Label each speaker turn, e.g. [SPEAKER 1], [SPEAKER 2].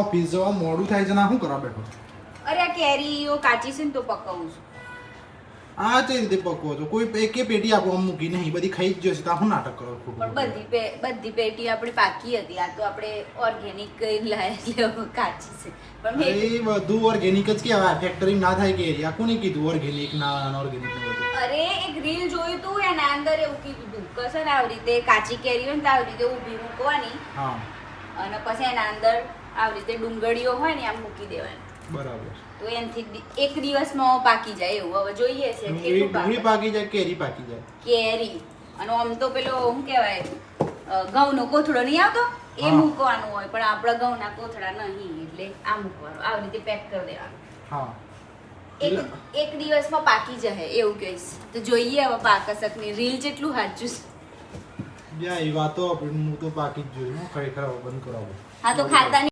[SPEAKER 1] Office જવા મોડું થાય છે ના શું કરવા બેઠો?
[SPEAKER 2] અરે આ કેરીઓ કાચી છે ને તો પકવું છું.
[SPEAKER 1] આ તે રીતે પકવો છો? કોઈ એકે પેટી આપો આમ મૂકી નહીં, બધી ખાઈ જ જશે તો હું નાટક કરો ખોટું?
[SPEAKER 2] પણ બધી પેટી આપણી પાકી હતી. આ તો આપણે ઓર્ગેનિક લાયા એટલે કાચી છે. પણ
[SPEAKER 1] એ બધું ઓર્ગેનિક જ કહેવાય. ફેક્ટરી ના થાય કેરી. આ કોને કીધું ઓર્ગેનિક ના અનઓર્ગેનિક ને બધું?
[SPEAKER 2] અરે એક રીલ જોયું તું એના અંદર એવું કીધું હતું કે છે ને આવી રીતે કાચી કેરી હોય ને તો આવી રીતે ઊભી મૂકવાની
[SPEAKER 1] હા
[SPEAKER 2] અને પછી એના અંદર આવી રીતે ડુંગળીઓ હોય ને આમ મૂકી દેવાની.
[SPEAKER 1] બરાબર.
[SPEAKER 2] તો એનાથી એક દિવસમાં પાકી જાય એવું. હવે જોઈએ છે કેટલું
[SPEAKER 1] ડુંગળી
[SPEAKER 2] પાકે.
[SPEAKER 1] પાકી જાય, કેરી પાકી જાય.
[SPEAKER 2] કેરી અને આમ તો પેલો શું કહેવાય ઘઉંનો કોથળો નહીં આવતો એ
[SPEAKER 1] હા.
[SPEAKER 2] મૂકવાનું હોય પણ આપણા ઘઉંના કોથળા નહીં એટલે આ મૂકવાનું આવી રીતે પેક કરી દેવાનું.
[SPEAKER 1] હા
[SPEAKER 2] એક દિવસમાં પાકી જશે એવું કહીશ. તો જોઈએ હવે પાકસકની રીલ જેટલું સાચું છે.
[SPEAKER 1] યા એ વાતો આપણે હું તો પાકી જ જોયું. હું ખરેખર હવે બંધ કરાવું.
[SPEAKER 2] હા તો ખાતા